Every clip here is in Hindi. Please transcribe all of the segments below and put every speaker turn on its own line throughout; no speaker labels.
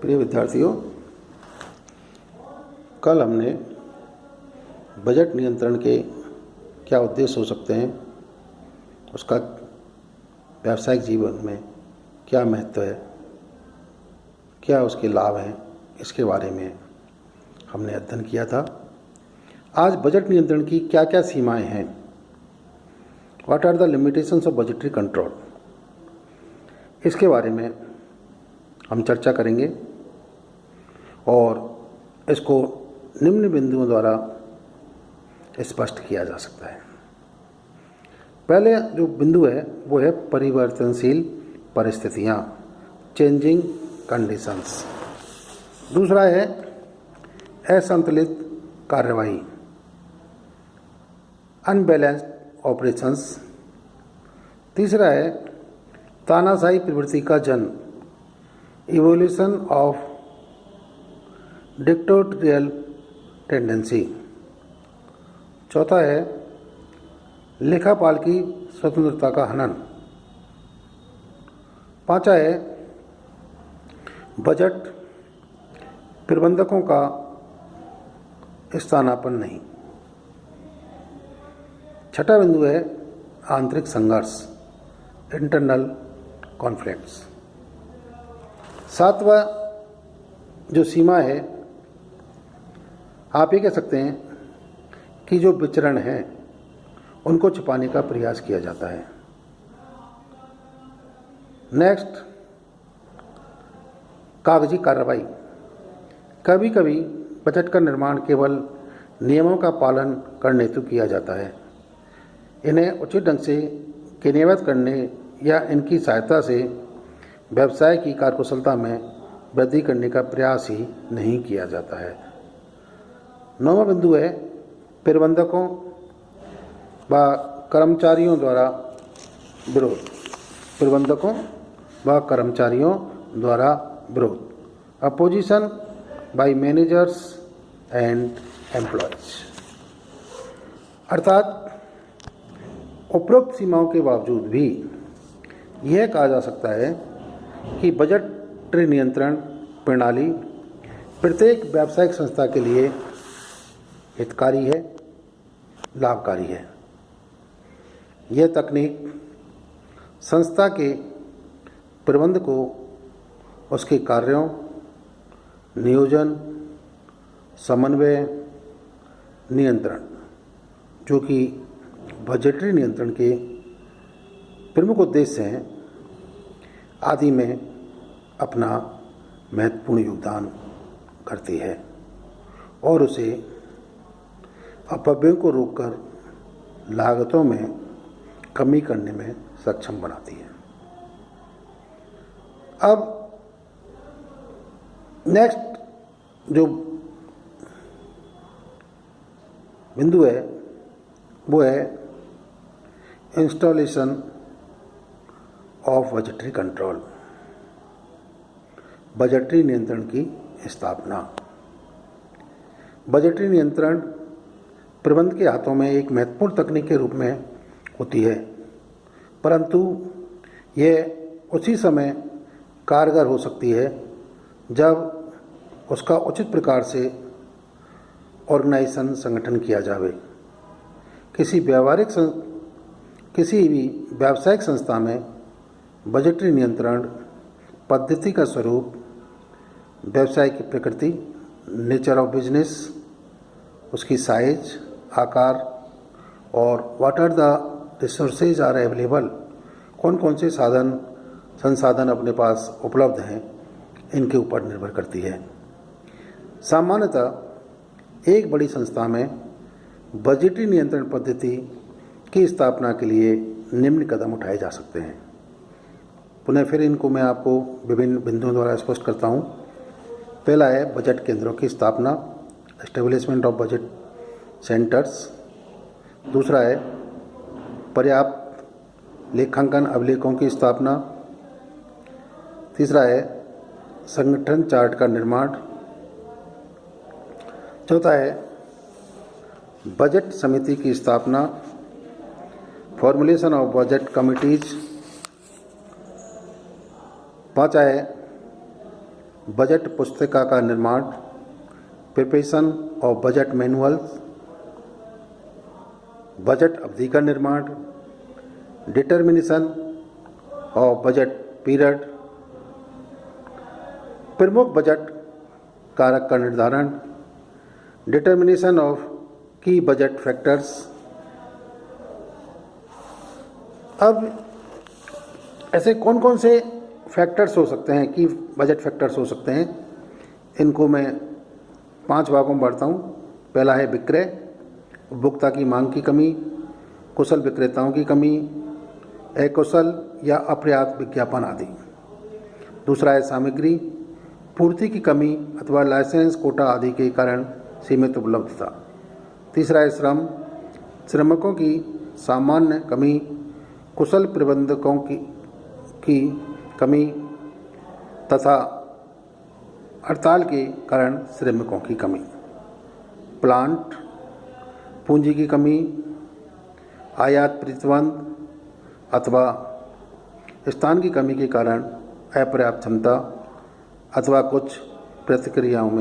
प्रिय विद्यार्थियों, कल हमने बजट नियंत्रण के क्या उद्देश्य हो सकते हैं, उसका व्यावसायिक जीवन में क्या महत्व है, क्या उसके लाभ हैं, इसके बारे में हमने अध्ययन किया था। आज बजट नियंत्रण की क्या क्या सीमाएं हैं, what are the limitations of budgetary control, इसके बारे में हम चर्चा करेंगे और इसको निम्न बिंदुओं द्वारा स्पष्ट किया जा सकता है। पहले जो बिंदु है वो है परिवर्तनशील परिस्थितियाँ, चेंजिंग कंडीशंस। दूसरा है असंतुलित कार्यवाही, अनबैलेंस्ड ऑपरेशंस। तीसरा है तानाशाही प्रवृत्ति का जन्म, इवोल्यूशन ऑफ डिक्टेटोरियल टेंडेंसी। चौथा है लेखापाल की स्वतंत्रता का हनन। पांचवा है बजट प्रबंधकों का स्थानापन्न नहीं। छठा बिंदु है आंतरिक संघर्ष, इंटरनल कॉन्फ्लिक्ट्स। सातवां जो सीमा है, आप ये कह सकते हैं कि जो विचरण हैं उनको छुपाने का प्रयास किया जाता है। नेक्स्ट, कागजी कार्रवाई। कभी कभी बजट का निर्माण केवल नियमों का पालन करने हेतु किया जाता है। इन्हें उचित ढंग से क्रियान्वित करने या इनकी सहायता से व्यवसाय की कार्यकुशलता में वृद्धि करने का प्रयास ही नहीं किया जाता है। नौवां बिंदु है प्रबंधकों व कर्मचारियों द्वारा विरोध। प्रबंधकों व कर्मचारियों द्वारा विरोध, opposition by managers and employees. अर्थात उपरोक्त सीमाओं के बावजूद भी यह कहा जा सकता है कि बजट नियंत्रण प्रणाली प्रत्येक व्यावसायिक संस्था के लिए हितकारी है, लाभकारी है। यह तकनीक संस्था के प्रबंध को उसके कार्यों, नियोजन, समन्वय, नियंत्रण, जो कि बजटरी नियंत्रण के प्रमुख उद्देश्य हैं, आदि में अपना महत्वपूर्ण योगदान करती है और उसे अपव्ययों को रोककर लागतों में कमी करने में सक्षम बनाती है। अब नेक्स्ट जो बिंदु है वो है installation of budgetary control, budgetary नियंत्रण की स्थापना। बजटरी नियंत्रण प्रबंध के हाथों में एक महत्वपूर्ण तकनीक के रूप में होती है, परंतु यह उसी समय कारगर हो सकती है जब उसका उचित प्रकार से ऑर्गेनाइजेशन संगठन किया जावे। किसी भी व्यावसायिक संस्था में बजटरी नियंत्रण पद्धति का स्वरूप, व्यवसाय की प्रकृति, नेचर ऑफ बिजनेस, उसकी साइज, आकार और what are the resources are available, कौन कौन से संसाधन अपने पास उपलब्ध हैं, इनके ऊपर निर्भर करती है। सामान्यतः एक बड़ी संस्था में बजटरी नियंत्रण पद्धति की स्थापना के लिए निम्न कदम उठाए जा सकते हैं। पुनः फिर इनको मैं आपको विभिन्न बिंदुओं द्वारा स्पष्ट करता हूँ। पहला है बजट केंद्रों की स्थापना, एस्टेब्लिशमेंट ऑफ बजट सेंटर्स। दूसरा है पर्याप्त लेखांकन अभिलेखों की स्थापना। तीसरा है संगठन चार्ट का निर्माण। चौथा है बजट समिति की स्थापना, फॉर्मुलेशन ऑफ बजट कमिटीज। पांचवा है बजट पुस्तिका का निर्माण, preparation of budget manuals, budget अवधि का निर्माण, डिटर्मिनेशन ऑफ बजट पीरियड, प्रमुख बजट कारक का निर्धारण, डिटर्मिनेशन ऑफ की बजट फैक्टर्स। अब ऐसे कौन कौन से फैक्टर्स हो सकते हैं, की बजट फैक्टर्स हो सकते हैं, इनको मैं 5 भागों में बांटता हूँ। पहला है विक्रय, उपभोक्ता की मांग की कमी, कुशल विक्रेताओं की कमी, अकुशल या अपर्याप्त विज्ञापन आदि। दूसरा है सामग्री, पूर्ति की कमी अथवा लाइसेंस, कोटा आदि के कारण सीमित उपलब्धता। तीसरा है श्रम, श्रमिकों की सामान्य कमी, कुशल प्रबंधकों की कमी तथा हड़ताल के कारण श्रमिकों की कमी। प्लांट, पूंजी की कमी, आयात प्रतिबंध अथवा स्थान की कमी के कारण अपर्याप्त क्षमता अथवा कुछ प्रक्रियाओं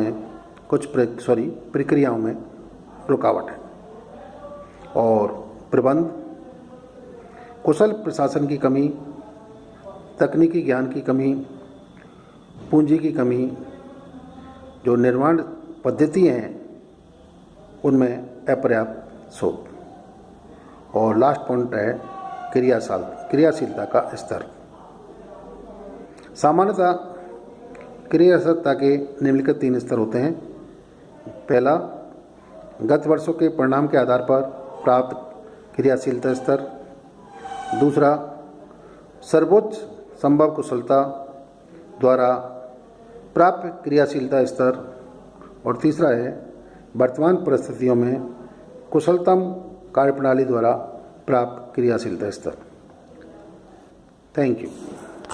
में रुकावट है। और प्रबंध, कुशल प्रशासन की कमी, तकनीकी ज्ञान की कमी, पूंजी की कमी, जो निर्माण पद्धति हैं उनमें अपर्याप्त शोध। और लास्ट पॉइंट है क्रियाशीलता का स्तर। सामान्यतः क्रियाशीलता के निम्नलिखित 3 स्तर होते हैं। पहला, गत वर्षों के परिणाम के आधार पर प्राप्त क्रियाशीलता स्तर। दूसरा, सर्वोच्च संभव कुशलता द्वारा प्राप्त क्रियाशीलता स्तर। और तीसरा है वर्तमान परिस्थितियों में कुशलतम कार्यप्रणाली द्वारा प्राप्त क्रियाशीलता स्तर। Thank you.